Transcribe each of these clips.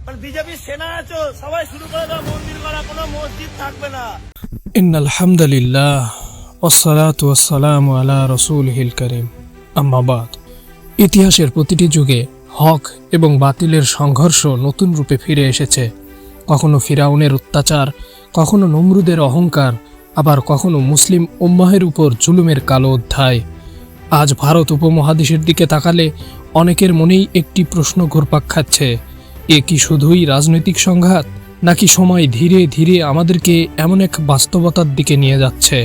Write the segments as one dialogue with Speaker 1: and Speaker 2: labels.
Speaker 1: BJP সেনা আছো, সবাই শুরু করে দাও মন্দির করা, কোনো মসজিদ থাকবে না।
Speaker 2: ইন্নাল হামদুলিল্লাহ ওয়াসসালাতু ওয়াসসালামু আলা রাসূলিহিল কারীম, আম্মা বাদ। ইতিহাসের প্রতিটি যুগে হক এবং বাতিলের সংঘর্ষ নতুন রূপে ফিরে এসেছে। কখনো ফিরাউনের অত্যাচার, কখনো নমরুদের অহংকার, আবার কখনো মুসলিম উম্মাহের উপর জুলুমের কালো অধ্যায়। আজ ভারত উপমহাদেশের দিকে তাকালে অনেকের মনেই একটি প্রশ্ন ঘুরপাক খাচ্ছে, এ কি শুধুই রাজনৈতিক সংঘাত, নাকি সময় ধীরে ধীরে আমাদেরকে এমন এক বাস্তবতার দিকে নিয়ে যাচ্ছে?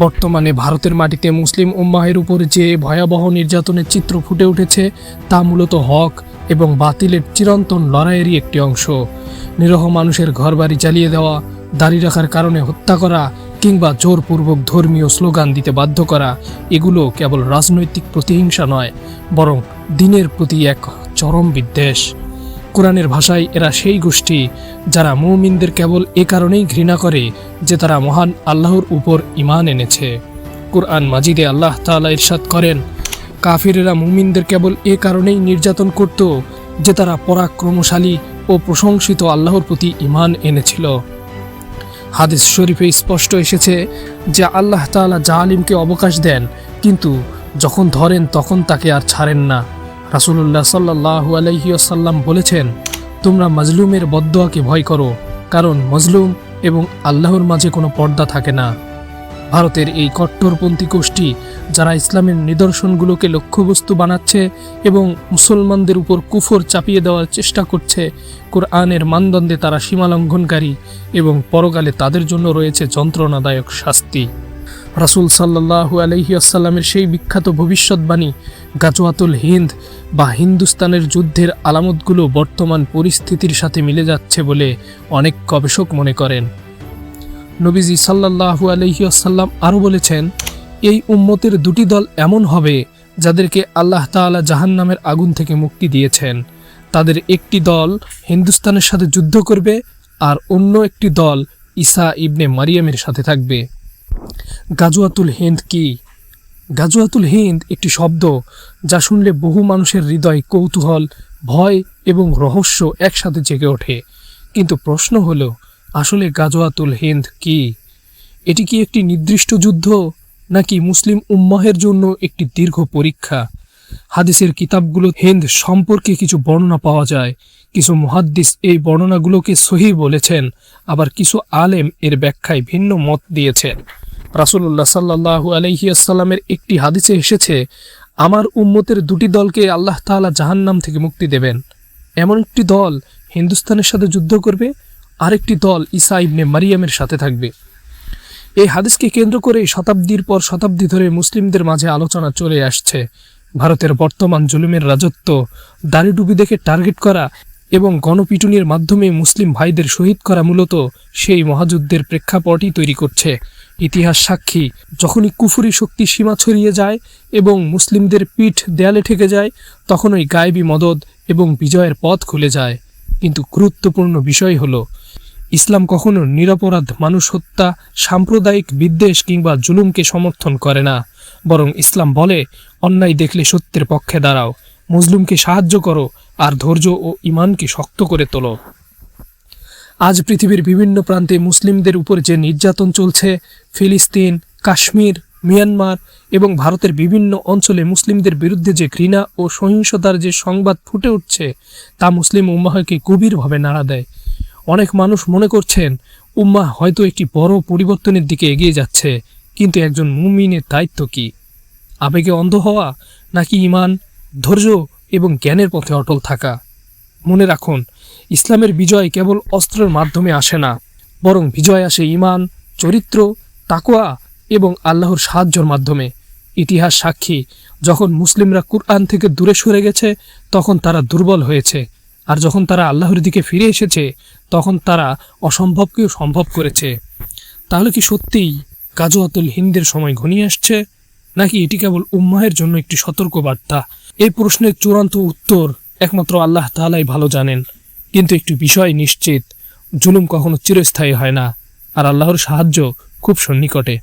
Speaker 2: বর্তমানে ভারতের মাটিতে মুসলিম উম্মাহের উপর যে ভয়াবহ নির্যাতনের চিত্র ফুটে উঠেছে তা মূলত হক এবং বাতিলের চিরন্তন লড়াইয়েরই একটি অংশ। নিরহ মানুষের ঘরবাড়ি জ্বালিয়ে দেওয়া, দাড়ি রাখার কারণে হত্যা করা কিংবা জোরপূর্বক ধর্মীয় স্লোগান দিতে বাধ্য করা, এগুলো কেবল রাজনৈতিক প্রতিহিংসা নয়, বরং দিনের প্রতি এক চরম বিদ্বেষ। কোরআনের ভাষায় এরা সেই গোষ্ঠী যারা মুমিনদের কেবল এ কারণেই ঘৃণা করে যে তারা মহান আল্লাহর উপর ঈমান এনেছে। কুরআন মাজিদে আল্লাহ তাআলা ইরশাদ করেন, কাফিরেরা মুমিনদের কেবল এ কারণেই নির্যাতন করত যে তারা পরাক্রমশালী ও প্রশংসিত আল্লাহর প্রতি ঈমান এনেছিল। হাদিস শরীফে স্পষ্ট এসেছে যে আল্লাহ তাআলা জালিমকে অবকাশ দেন, কিন্তু যখন ধরেন তখন তাকে আর ছাড়েন না। রাসূলুল্লাহ সাল্লাল্লাহু আলাইহি ওয়াসাল্লাম বলেছেন, তোমরা মাজলুমের বদদোয়াকে ভয় করো, কারণ মজলুম এবং আল্লাহর মাঝে কোনো পর্দা থাকে না। ভারতের এই কট্টরপন্থী গোষ্ঠী যারা ইসলামের নিদর্শনগুলোকে লক্ষ্যবস্তু বানাচ্ছে এবং মুসলমানদের উপর কুফর চাপিয়ে দেওয়ার চেষ্টা করছে, কোরআনের মানদণ্ডে তারা সীমালঙ্ঘনকারী এবং পরকালে তাদের জন্য রয়েছে যন্ত্রণাদায়ক শাস্তি। রাসূল সাল্লাল্লাহু আলাইহি ওয়াসাল্লামের সেই বিখ্যাত ভবিষ্যৎবাণী গাজওয়াতুল হিন্দ বা হিন্দুস্তানের যুদ্ধের আলামতগুলো বর্তমান পরিস্থিতির সাথে মিলে যাচ্ছে বলে অনেক গবেষক মনে করেন। নবীজি সাল্লাল্লাহু আলাইহি ওয়াসাল্লাম আরও বলেছেন, এই উম্মতের দুটি দল এমন হবে যাদেরকে আল্লাহ তাআলা জাহান্নামের আগুন থেকে মুক্তি দিয়েছেন। তাদের একটি দল হিন্দুস্তানের সাথে যুদ্ধ করবে আর অন্য একটি দল ঈসা ইবনে মারিয়ামের সাথে থাকবে। গাজওয়াতুল হিন্দ কি? গাজওয়াতুল হিন্দ একটি শব্দ যা শুনলে বহু মানুষের হৃদয় কৌতূহল, ভয় এবং রহস্য একসাথে জেগে ওঠে। কিন্তু প্রশ্ন হলো, আসলে গাজওয়াতুল হিন্দ কি? এটি কি একটি নির্দিষ্ট যুদ্ধ, নাকি মুসলিম উম্মাহের জন্য একটি দীর্ঘ পরীক্ষা? হাদিসের কিতাবগুলো হিন্দ সম্পর্কে কিছু বর্ণনা পাওয়া যায়। কিছু মুহাদ্দিস এই বর্ণনাগুলোকে সহিহ বলেছেন, আবার কিছু আলেম এর ব্যাখ্যায় ভিন্ন মত দিয়েছেন। রাসূলুল্লাহ সাল্লাল্লাহু আলাইহি ওয়াসাল্লামের একটি হাদিসে এসেছে, আমার উম্মতের দুটি দলকে আল্লাহ তাআলা জাহান্নাম থেকে মুক্তি দেবেন। এমন একটি দল হিন্দুস্তানের সাথে যুদ্ধ করবে, আরেকটি দল ঈসা ইবনে মারিয়ামের সাথে থাকবে। এই হাদিসকে কেন্দ্র করে শতাব্দীর পর শতাব্দী ধরে মুসলিমদের মাঝে আলোচনা চলে আসছে। ভারতের বর্তমান জুলুমের রাজত্ব, দাড়িটুপি দেখে টার্গেট করা এবং গণপিটুনির মাধ্যমে মুসলিম ভাইদের শহীদ করা মূলত সেই মহাযুদ্ধের প্রেক্ষাপটই তৈরি করছে। ইতিহাস সাক্ষী, যখনই কুফরি শক্তি সীমা ছড়িয়ে যায় এবং মুসলিমদের পিঠ দেয়ালে ঠেকে যায়, তখনই গায়েবী মদদ এবং বিজয়ের পথ খুলে যায়। কিন্তু গুরুত্বপূর্ণ বিষয় হলো, ইসলাম কখনো নিরপরাধ মানুষ হত্যা, সাম্প্রদায়িক বিদ্বেষ কিংবা জুলুমকে সমর্থন করে না। বরং ইসলাম বলে, অন্যায় দেখলে সত্যের পক্ষে দাঁড়াও, মজলুমকে সাহায্য করো আর ধৈর্য ও ঈমানকে শক্ত করে তোলো। আজ পৃথিবীর বিভিন্ন প্রান্তে মুসলিমদের উপর যে নির্যাতন চলছে, ফিলিস্তিন, কাশ্মীর, মিয়ানমার এবং ভারতের বিভিন্ন অঞ্চলে মুসলিমদের বিরুদ্ধে যে ঘৃণা ও সহিংসতার যে সংবাদ ফুটে উঠছে, তা মুসলিম উম্মাহকে গভীরভাবে নাড়া দেয়। অনেক মানুষ মনে করছেন উম্মাহ হয়তো একটি বড় পরিবর্তনের দিকে এগিয়ে যাচ্ছে, কিন্তু একজন মুমিনের দায়িত্ব কি? আবেগে অন্ধ হওয়া, নাকি ঈমান, ধৈর্য এবং জ্ঞানের পথে অটল থাকা? মনে রাখুন, ইসলামের বিজয় কেবল অস্ত্রের মাধ্যমে আসে না, বরং বিজয় আসে ঈমান, চরিত্র, তাকওয়া এবং আল্লাহর সাহায্যের মাধ্যমে। ইতিহাস সাক্ষী, যখন মুসলিমরা কুরআন থেকে দূরে সরে গেছে, তখন তারা দুর্বল হয়েছে, আর যখন তারা আল্লাহর দিকে ফিরে এসেছে, তখন তারা অসম্ভবকেও সম্ভব করেছে। তাহলে কি সত্যিই গাজওয়াতুল হিন্দের সময় ঘনিয়ে আসছে, নাকি এটি কেবল উম্মাহের জন্য একটি সতর্ক বার্তা? এই প্রশ্নের চূড়ান্ত উত্তর একমাত্র আল্লাহ তাআলাই ভালো জানেন। কিন্তু একটি বিষয় নিশ্চিত, জুলুম কখনো চিরস্থায়ী হয় না, আর আল্লাহর সাহায্য খুব সন্নিকটে।